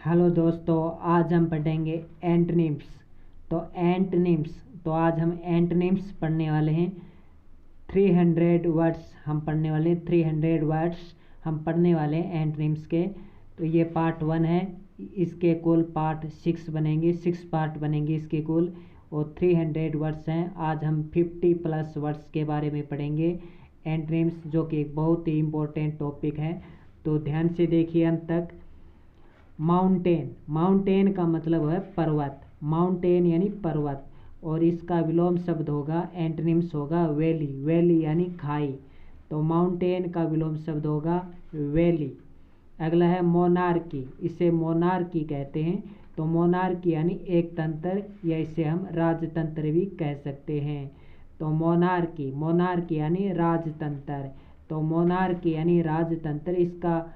Hello दोस्तों, आज हम पढ़ेंगे एंटोनिम्स। तो आज हम एंटोनिम्स पढ़ने वाले हैं। 300 वर्ड्स हम पढ़ने वाले हैं। 300 वर्ड्स हम पढ़ने वाले हैं एंटोनिम्स के। तो ये पार्ट 1 है। इसके कुल पार्ट 6 बनेंगे, 6 पार्ट बनेंगे इसके कुल, और 300 वर्ड्स हैं। आज हम 50+ वर्ड्स के बारे में पढ़ेंगे एंटोनिम्स, जो कि एक बहुत ही इम्पोर्टेंट टॉपिक है। तो ध्यान से देखिए अंत तक। माउंटेन का मतलब है पर्वत। माउंटेन यानी पर्वत, और इसका विलोम शब्द होगा, एंटोनिम्स होगा वैली यानी खाई। तो माउंटेन का विलोम शब्द होगा वैली। अगला है मोनार्की। इसे मोनार्की कहते हैं। तो मोनार्की यानी एक तंत्र, या इसे हम राजतंत्र भी कह सकते हैं। तो मोनार्की यानी राजतंत्र। तो मोनार्की यानी राजतंत्र, इसका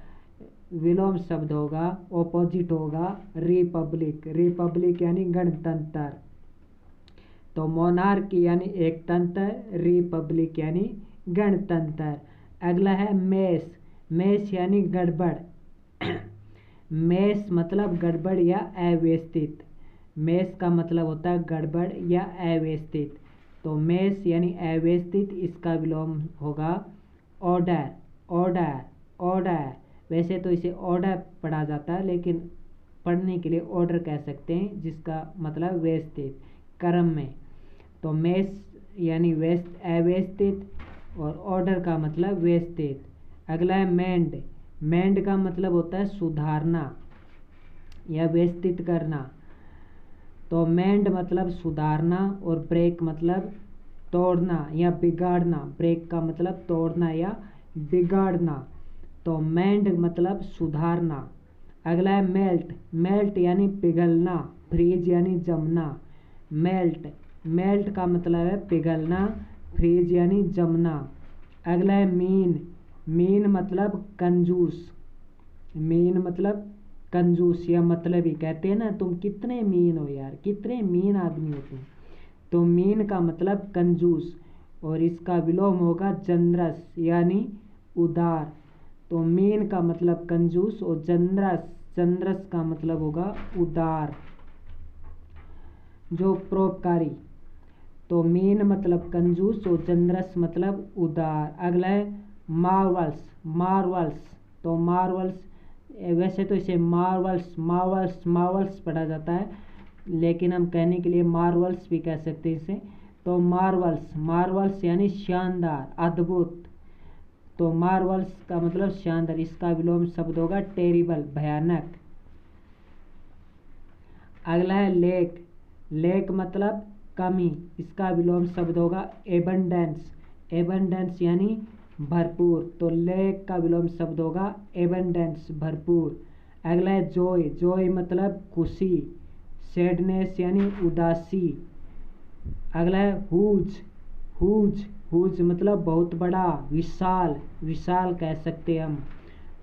विलोम शब्द होगा, ऑपोजिट होगा रिपब्लिक यानी गणतंत्र। तो मोनार्की यानी एक तंत्र, रिपब्लिक यानी गणतंत्र। अगला है मेस यानी गड़बड़। मेस मतलब गड़बड़ या अव्यवस्थित। मेस का मतलब होता है गड़बड़ या अव्यवस्थित। तो मेस यानी अव्यवस्थित, इसका विलोम होगा ऑर्डर। वैसे तो इसे ऑर्डर पढ़ा जाता है, लेकिन पढ़ने के लिए ऑर्डर कह सकते हैं, जिसका मतलब व्यवस्थित क्रम में। तो मेस यानी अव्यवस्थित, और ऑर्डर का मतलब व्यवस्थित। अगला है मेंड का मतलब होता है सुधारना या व्यवस्थित करना। तो मेंड मतलब सुधारना, और ब्रेक मतलब तोड़ना या बिगाड़ना। ब्रेक का मतलब तोड़ना या बिगाड़ना। तो मेंड मतलब सुधारना। अगला है मेल्ट यानी पिघलना, फ्रीज यानी जमना। मेल्ट का मतलब है पिघलना, फ्रीज यानी जमना। अगला है मीन मतलब कंजूस या मतलबी। कहते हैं ना, तुम कितने मीन हो यार, कितने मीन आदमी हो तुम। तो मीन का मतलब कंजूस, और इसका विलोम होगा जनरस यानी उदार। तो मीन का मतलब कंजूस, और जनरस का मतलब होगा उदार, जो परोपकारी। तो मीन मतलब कंजूस, और जनरस मतलब उदार। अगला है मार्वल्स। तो मार्वल्स, वैसे तो इसे मार्वल्स पढ़ा जाता है, लेकिन हम कहने के लिए मार्वल्स भी कह सकते हैं इसे। तो मार्वल्स यानी शानदार, अद्भुत। तो मार्वल्स का मतलब शानदार, इसका विलोम शब्द होगा टेरिबल, भयानक। अगला है लेक मतलब कमी। इसका विलोम शब्द होगा एबंडेंस यानी भरपूर। तो लेक का विलोम शब्द होगा एबंडेंस, भरपूर। अगला है जॉय मतलब खुशी, सैडनेस यानी उदासी। अगला है हुज मतलब बहुत बड़ा, विशाल कह सकते हैं हम।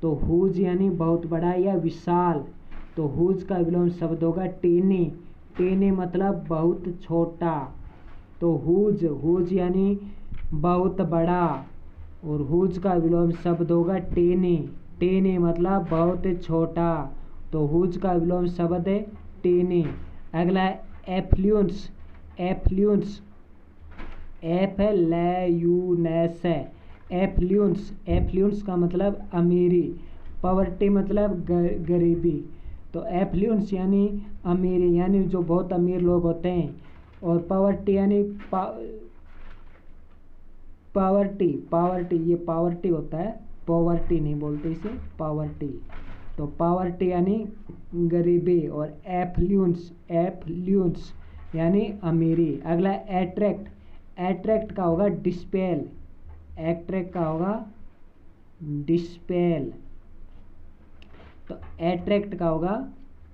तो हुज यानी बहुत बड़ा या विशाल। तो हुज का विलोम शब्द होगा टीनी मतलब बहुत छोटा। तो हुज यानी बहुत बड़ा, और हुज का विलोम शब्द होगा टीनी मतलब बहुत छोटा। तो हुज का विलोम शब्द है टीनी। अगला है एफ्लुएंस। एफ है लैयूनेस है। एफ्लुएंस का मतलब अमीरी। पॉवर्टी मतलब गरीबी। तो एफ्लुएंस यानी अमीरी, यानी जो बहुत अमीर लोग होते हैं। और पॉवर्टी यानी पावर्टी, ये पावर्टी होता है, पॉवर्टी नहीं बोलते इसे, पावर्टी। तो पावर्टी यानी गरीबी, और एफ्लुएंस यानी अमीरी। अगला एट्रैक्ट का होगा डिस्पेल। तो एट्रैक्ट का होगा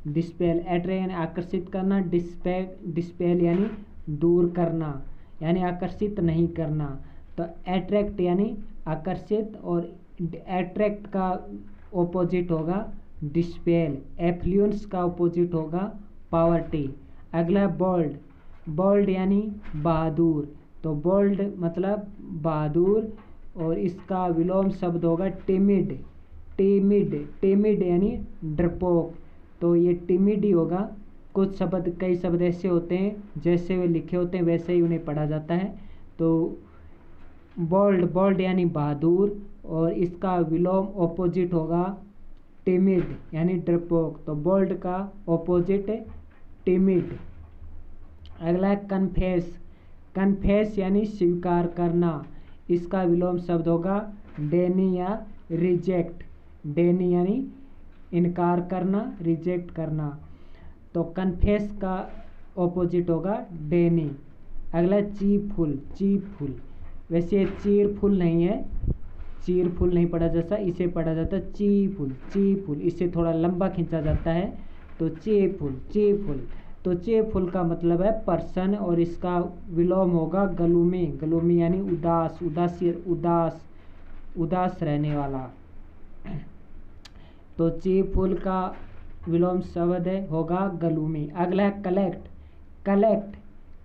डिस्पेल। एट्रैक्ट यानी आकर्षित करना, डिस्पेल यानी दूर करना, यानी आकर्षित नहीं करना। तो एट्रैक्ट यानी आकर्षित, और एट्रैक्ट का ऑपोजिट होगा डिस्पेल। एफ्लुएंस का ऑपोजिट होगा पावर्टी। अगला बोल्ड यानी बहादुर। तो बोल्ड मतलब बहादुर, और इसका विलोम शब्द होगा टिमिड यानी डरपोक। तो ये टिमिड ही होगा। कुछ शब्द, कई शब्द ऐसे होते हैं जैसे वे लिखे होते हैं वैसे ही उन्हें पढ़ा जाता है। तो बोल्ड, बोल्ड यानी बहादुर, और इसका विलोम ऑपोजिट होगा टिमिड यानी डरपोक। तो बोल्ड का ऑपोजिट है टिमिड। अगला है कन्फेस। कन्फेस यानी स्वीकार करना, इसका विलोम शब्द होगा डेनी या रिजेक्ट। डेनी यानी इनकार करना, रिजेक्ट करना। तो कन्फेस का ऑपोजिट होगा डेनी। अगला चीरफुल। चीरफुल, वैसे ये चीरफुल नहीं है, चीरफुल नहीं पढ़ा जाता, इसे पढ़ा जाता है चीरफुल। चीरफुल, इसे थोड़ा लंबा खींचा जाता है, तो चीरफुल। चीरफुल, तो चीरफुल का मतलब है पर्सन, और इसका विलोम होगा ग्लूमी। ग्लूमी यानी उदास, उदास, उदास रहने वाला। तो चीरफुल का विलोम शब्द होगा ग्लूमी। अगला है कलेक्ट। कलेक्ट,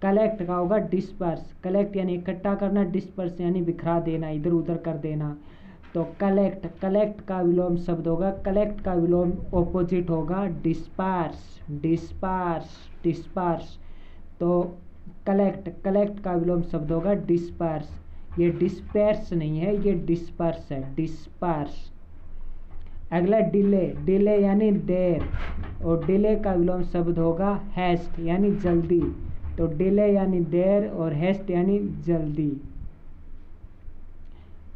कलेक्ट का होगा डिस्पर्स। कलेक्ट यानी इकट्ठा करना, डिस्पर्स यानी बिखरा देना, इधर उधर कर देना। तो कलेक्ट, कलेक्ट का विलोम शब्द होगा, कलेक्ट का विलोम ऑपोजिट होगा डिस्पर्स। Disperse, disperse. तो कलेक्ट, कलेक्ट का विलोम शब्द होगा डिस्पर्स। ये डिस्पर्स नहीं है, ये डिस्पर्स है, डिस्पर्स। अगला डिले। डिले यानी देर, और डिले का विलोम शब्द होगा हेस्ट यानी जल्दी। तो डिले यानी देर और हेस्ट यानी जल्दी।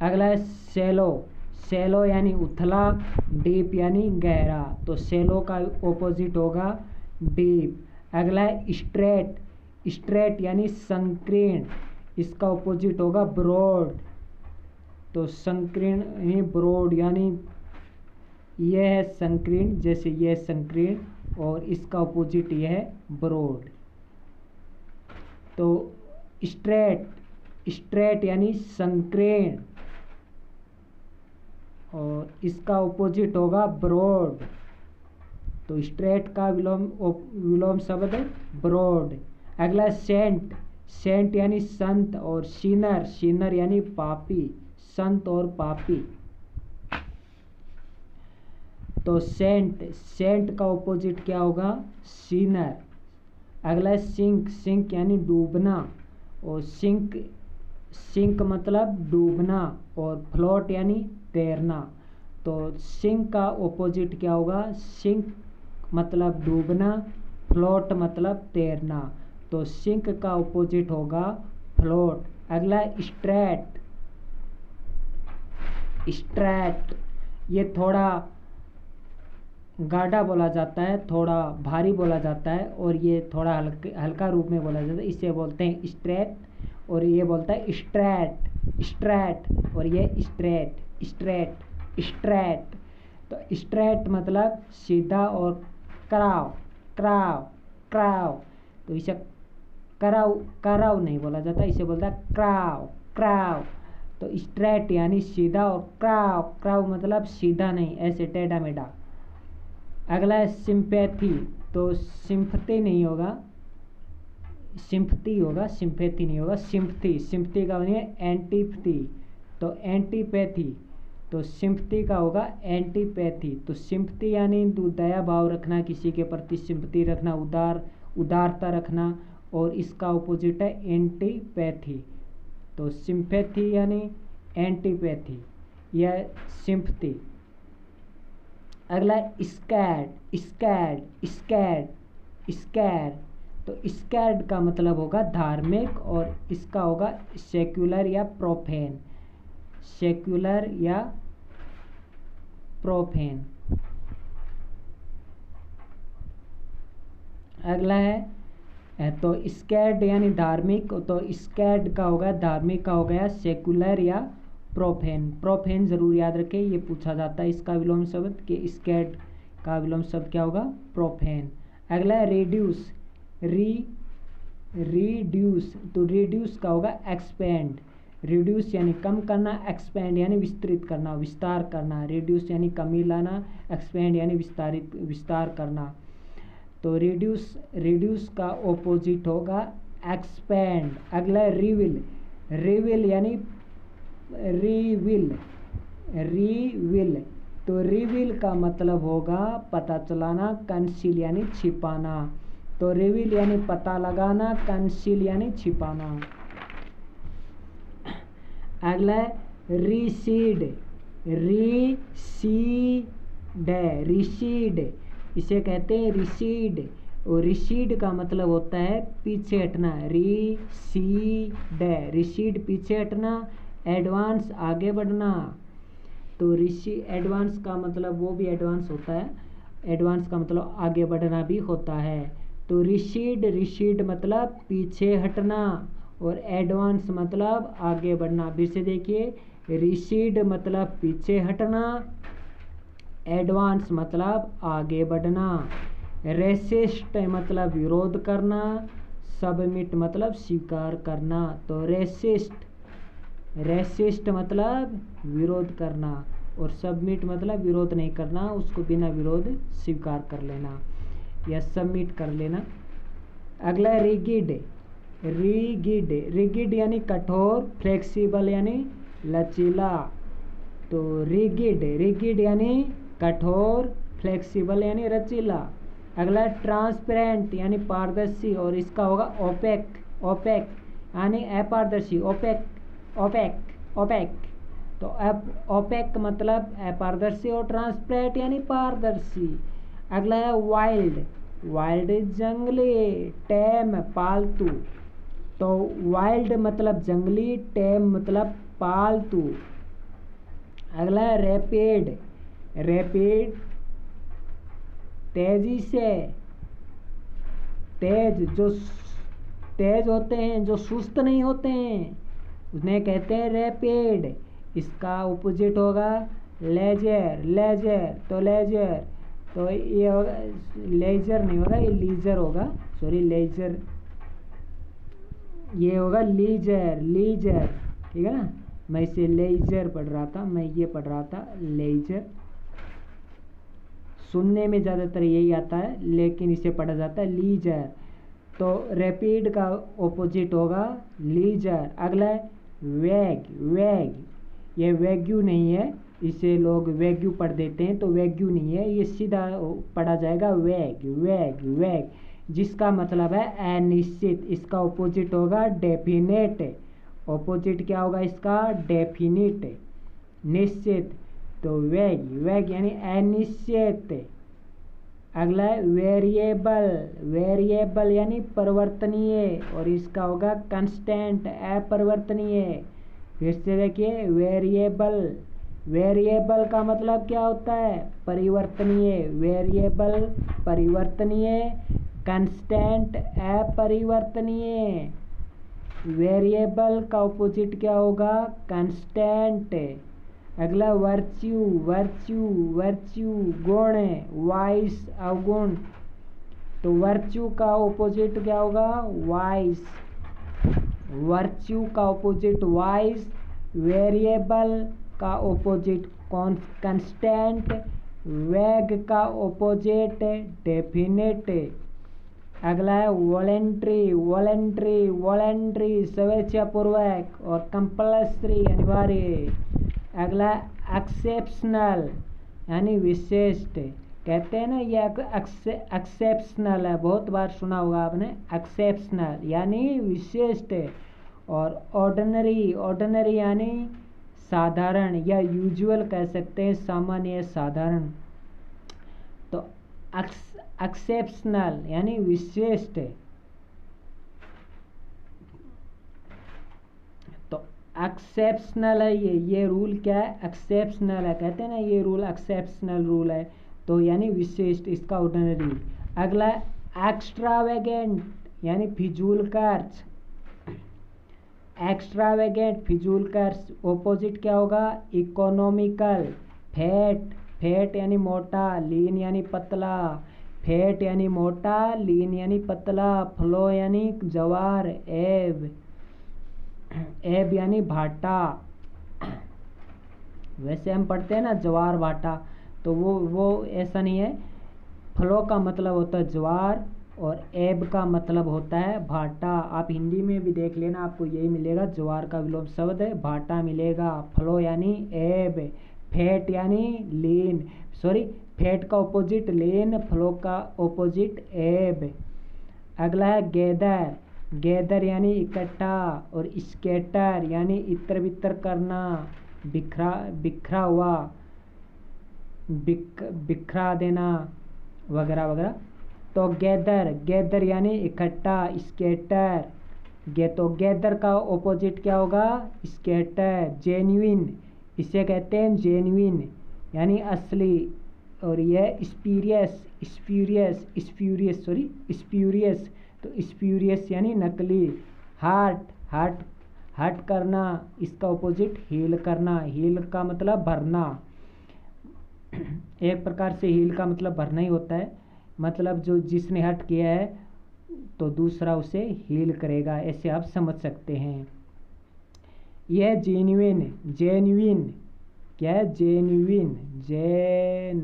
अगला है सेलो। सेलो यानी उथला, डीप यानी गहरा। तो सेलो का ऑपोजिट होगा डीप। अगला है स्ट्रेट। स्ट्रेट यानी संकीर्ण, इसका ऑपोजिट होगा ब्रॉड। तो संकीर्ण यानी ब्रॉड, यानी यह है संकीर्ण, जैसे यह संकीर्ण, और इसका ऑपोजिट यह है ब्रॉड। तो स्ट्रेट, स्ट्रेट यानी संकीर्ण, और इसका ऑपोजिट होगा ब्रॉड। तो स्ट्रेट का विलोम शब्द है ब्रॉड। अगला सेंट। सेंट यानी संत, और सिनर, सिनर यानी पापी, संत और पापी। तो सेंट, सेंट का ऑपोजिट क्या होगा सिनर। अगला सिंक। सिंक यानी डूबना, और सिंक, सिंक मतलब डूबना, और फ्लोट यानी तैरना। तो सिंक का ऑपोजिट क्या होगा, सिंक मतलब डूबना, फ्लोट मतलब तैरना। तो सिंक का ऑपोजिट होगा फ्लोट। अगला स्ट्रेट। स्ट्रेट ये थोड़ा गाढ़ा बोला जाता है, थोड़ा भारी बोला जाता है, और ये थोड़ा हल्का रूप में बोला जाता है, इसे बोलते हैं स्ट्रेट। और ये बोलता है स्ट्रेट, स्ट्रेट, और ये स्ट्रेट, स्ट्रेट, स्ट्रेट। तो स्ट्रेट मतलब सीधा, और कराव, कराव, कराव, तो इसे कराव, कराव नहीं बोला जाता, इसे बोलता है क्राव, क्राव। तो स्ट्रेट यानी सीधा, और क्राव, क्राव मतलब सीधा नहीं, ऐसे टेढ़ा मेढ़ा। अगला है सिंपैथी। तो सिंपैथी नहीं होगा, सिंपैथी होगा, सिंपैथी नहीं होगा, सिंपैथी। सिंपैथी का बनिए एंटीपैथी, तो एंटीपैथी। तो सिंपैथी का होगा एंटीपैथी। तो सिंपैथी यानी दया भाव रखना, किसी के प्रति सिंपैथी रखना, उदारता रखना, और इसका ऑपोजिट है एंटीपैथी। तो सिंपैथी यानी एंटीपैथी, यह सिंपैथी। अगला स्कैर्ड। Scared, scared, scared. तो स्कैर्ड का मतलब होगा धार्मिक, और इसका होगा सेक्युलर या प्रोफेन, सेक्युलर या प्रोफेन। अगला है तो स्कैर्ड यानी धार्मिक, तो स्कैर्ड का होगा धार्मिक का हो गया सेक्युलर या प्रोफेन। प्रोफेन जरूर याद रखें, ये पूछा जाता है इसका विलोम शब्द, कि स्कैर्ड का विलोम शब्द क्या होगा प्रोफेन। अगला है रिड्यूस। रिड्यूस, तो रिड्यूस का होगा एक्सपेंड। रिड्यूस यानी कम करना, एक्सपेंड यानी विस्तृत करना, विस्तार करना। रिड्यूस यानी कमी लाना, एक्सपेंड यानी विस्तार करना। तो रिड्यूस, रिड्यूस का ऑपोजिट होगा एक्सपेंड। अगला है रिविल। रिविल यानी रीविल, रीविल, तो रिवील का मतलब होगा पता चलाना, कंसील यानी छिपाना। तो रिवील यानी पता लगाना, कंसील यानी छिपाना। अगला है रिसीड, रिसीड, इसे कहते हैं रिसीड। और रिसीड का मतलब होता है पीछे हटना, रिसीड, रिसीड पीछे हटना, एडवांस आगे बढ़ना। तो एडवांस का मतलब वो भी एडवांस होता है, एडवांस का मतलब आगे बढ़ना भी होता है। तो रिसीड मतलब पीछे हटना और एडवांस मतलब आगे बढ़ना। फिर से देखिए, रिसीड मतलब पीछे हटना, एडवांस मतलब आगे बढ़ना। रेसिस्ट मतलब विरोध करना, सबमिट मतलब स्वीकार करना। तो रेसिस्ट मतलब विरोध करना और सबमिट मतलब विरोध नहीं करना, उसको बिना विरोध स्वीकार कर लेना या सबमिट कर लेना। अगला रिगिड, रिगिड यानी कठोर, फ्लेक्सिबल यानी लचीला। तो रिगिड यानी कठोर, फ्लेक्सिबल यानी लचीला। अगला ट्रांसपेरेंट यानी पारदर्शी और इसका होगा ओपेक यानी अपारदर्शी, ओपेक। तो ओपेक मतलब अपारदर्शी और ट्रांसपेरेंट यानी पारदर्शी। अगला है वाइल्ड जंगली, टेम पालतू। तो वाइल्ड मतलब जंगली, टेम मतलब पालतू। अगला है रैपिड तेजी से, जो तेज होते हैं, जो सुस्त नहीं होते हैं, उन्हें कहते हैं रैपिड। इसका ऑपोजिट होगा लेजर। तो ये होगा लेजर नहीं होगा, ये लीजर होगा, सॉरी लेजर, ये होगा लीजर, ठीक है ना। मैं इसे लेजर पढ़ रहा था, मैं ये पढ़ रहा था लेजर। सुनने में ज़्यादातर यही आता है लेकिन इसे पढ़ा जाता है लीजर। तो रैपिड का ऑपोजिट होगा लीजर। अगला है वैग, ये वैग्यू नहीं है, इसे लोग वैग्यू पढ़ देते हैं, तो वैग्यू नहीं है, ये सीधा पढ़ा जाएगा वैग, जिसका मतलब है अनिश्चित। इसका ऑपोजिट होगा डेफिनेट। ऑपोजिट क्या होगा इसका? डेफिनिट, निश्चित। तो वैग यानी अनिश्चित। अगला है वेरिएबल यानी परिवर्तनीय और इसका होगा कांस्टेंट, अपरिवर्तनीय। फिर से देखिए, वेरिएबल का मतलब क्या होता है? परिवर्तनीय, वेरिएबल परिवर्तनीय, कांस्टेंट अपरिवर्तनीय। वेरिएबल का ऑपोजिट क्या होगा? कांस्टेंट। अगला वर्च्यू गुण, वाइस अवगुण। तो वर्च्यू का ऑपोजिट क्या होगा? वाइस, वर्च्यू का ऑपोजिट वाइस। वेरिएबल का ऑपोजिट कांस्टेंट, वैग का ऑपोजिट डेफिनेट। अगला है वॉलेंट्री स्वेच्छापूर्वक और कंपल्सरी अनिवार्य। अगला एक्सेप्शनल यानी विशिष्ट, कहते हैं ना ये एक्सेप्शनल है, बहुत बार सुना होगा आपने, एक्सेप्शनल यानी विशिष्ट। और ऑर्डिनरी यानी साधारण या यूजुअल कह सकते हैं, सामान्य साधारण। तो एक्सेप्शनल यानी विशिष्ट। तो एक्सेप्शनल है ये रूल क्या है? एक्सेप्शनल है, कहते हैं ना ये रूल एक्सेप्शनल रूल है, तो यानी विशिष्ट, इसका ऑर्डिनरी। अगला एक्स्ट्रावेगेंट यानी फिजूल खर्च, एक्स्ट्रावेगेंट फिजूल खर्च। ऑपोजिट क्या होगा? इकोनॉमिकल। फैट यानी मोटा, लीन यानी पतला। फैट यानी मोटा, लीन यानी पतला। फ्लो यानी जवार, एब यानी भाटा। वैसे हम पढ़ते हैं ना जवार भाटा, तो वो ऐसा नहीं है। फ्लो का मतलब होता है ज्वार और एब का मतलब होता है भाटा। आप हिंदी में भी देख लेना, आपको यही मिलेगा, ज्वार का विलोम शब्द है भाटा मिलेगा। फ्लो यानी एब, फैट यानी लीन, सॉरी फैट का ऑपोजिट लीन, फ्लो का ऑपोजिट एब। अगला है गैदर, गैदर यानी इकट्ठा, और स्कैटर यानी इतर बितर करना, बिखरा बिखरा हुआ, बिखरा देना वगैरह वगैरह। तो गैदर, गैदर यानी इकट्ठा, स्कैटर, तो गैदर का ऑपोजिट क्या होगा, स्कैटर। जेन्युइन, इसे कहते हैं जेन्युइन यानी असली, और यह spurious, spurious spurious sorry spurious, तो स्प्यूरियस यानी नकली। हार्ट, हार्ट हर्ट करना, इसका ऑपोजिट हील करना, हील का मतलब भरना। एक प्रकार से हील का मतलब भरना ही होता है, मतलब जो जिसने हर्ट किया है तो दूसरा उसे हील करेगा, ऐसे आप समझ सकते हैं। यह जेन्युइन, जेन्युइन क्या है, जेन्युइन, जेन्युइन,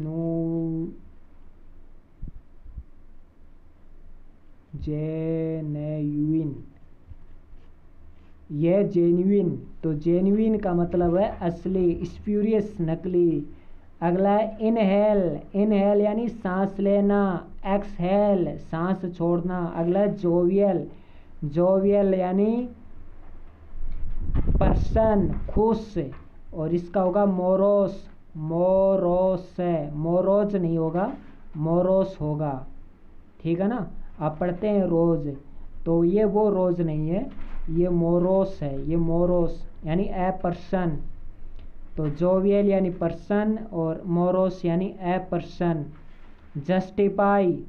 यह जेन्युइन, तो जेन्युइन का मतलब है असली, स्प्यूरियस नकली। अगला है इनहेल, इनहेल यानी सांस लेना, एक्सहेल सांस छोड़ना। अगला है जोवियल, जोवियल यानी पर्सन खुश, और इसका होगा मोरोस, मोरोस है, मोरोज नहीं होगा, मोरोस होगा, ठीक है ना। आप पढ़ते हैं रोज, तो ये वो रोज नहीं है, ये मोरोस है, ये मोरोस यानी ए पर्सन। तो जोवियल यानी पर्सन और मोरोस यानी ए पर्सन। जस्टिफाई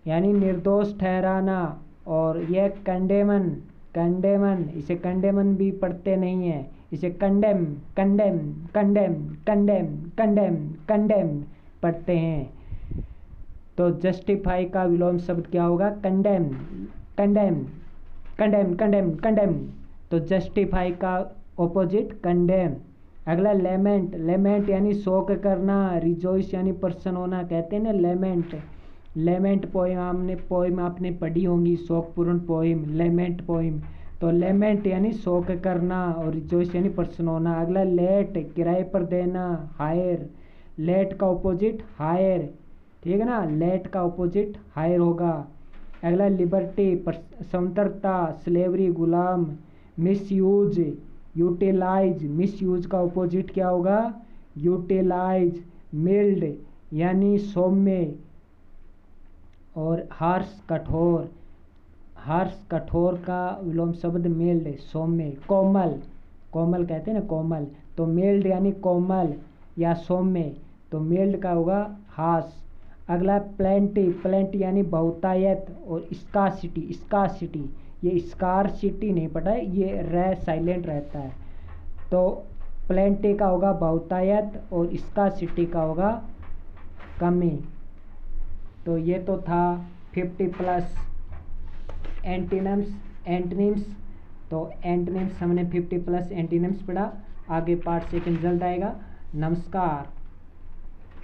यानी निर्दोष ठहराना, और यह कंडेमन, कंडेमन, इसे कंडेमन भी पढ़ते नहीं है, इसे condemn, condemn, condemn, condemn, condemn, condemn पढ़ते हैं। तो जस्टिफाई का विलोम शब्द क्या होगा, condemn, condemn, condemn, condemn, condemn. तो जस्टिफाई का ऑपोजिट कंडेम। अगला लेमेंट, लेमेंट यानी शोक करना, रिजॉइस यानी प्रसन्न होना, कहते हैं ना लेमेंट। लेमेंट पोइम आपने पढ़ी होंगी, शोकपूर्ण पोइम, लेमेंट पोइम। तो लेमेंट यानी शोक करना, और रिजॉइस यानी प्रसन्न होना। अगला लेट, किराए पर देना, हायर, लेट का ऑपोजिट हायर, ठीक है ना, लेट का ऑपोजिट हायर होगा। अगला लिबर्टी, स्वतंत्रता, स्लेवरी गुलाम। मिसयूज, यूटिलाइज, मिसयूज का ऑपोजिट क्या होगा, यूटिलाइज। मिल्ड यानी सौम्य, और हार्श कठोर, हार्श कठोर का विलोम शब्द मिल्ड, सौम्य। कोमल, कोमल कहते हैं ना कोमल, तो मिल्ड यानी कोमल या सौम्य, तो मिल्ड का होगा हार्श। अगला प्लेंटी, प्लेंटी यानी बहुतायत, और स्कार्सिटी, स्कार्सिटी, ये स्कार्सिटी नहीं पता है, ये रे साइलेंट रहता है। तो प्लेंटी का होगा बहुतायत, और स्कार्सिटी का होगा कमी। तो ये तो था 50+ एंटीनम्स, एंटनिम्स। तो एंटनिम्स हमने 50+ एंटीनम्स पढ़ा, आगे पार्ट 2 जल्द आएगा। नमस्कार।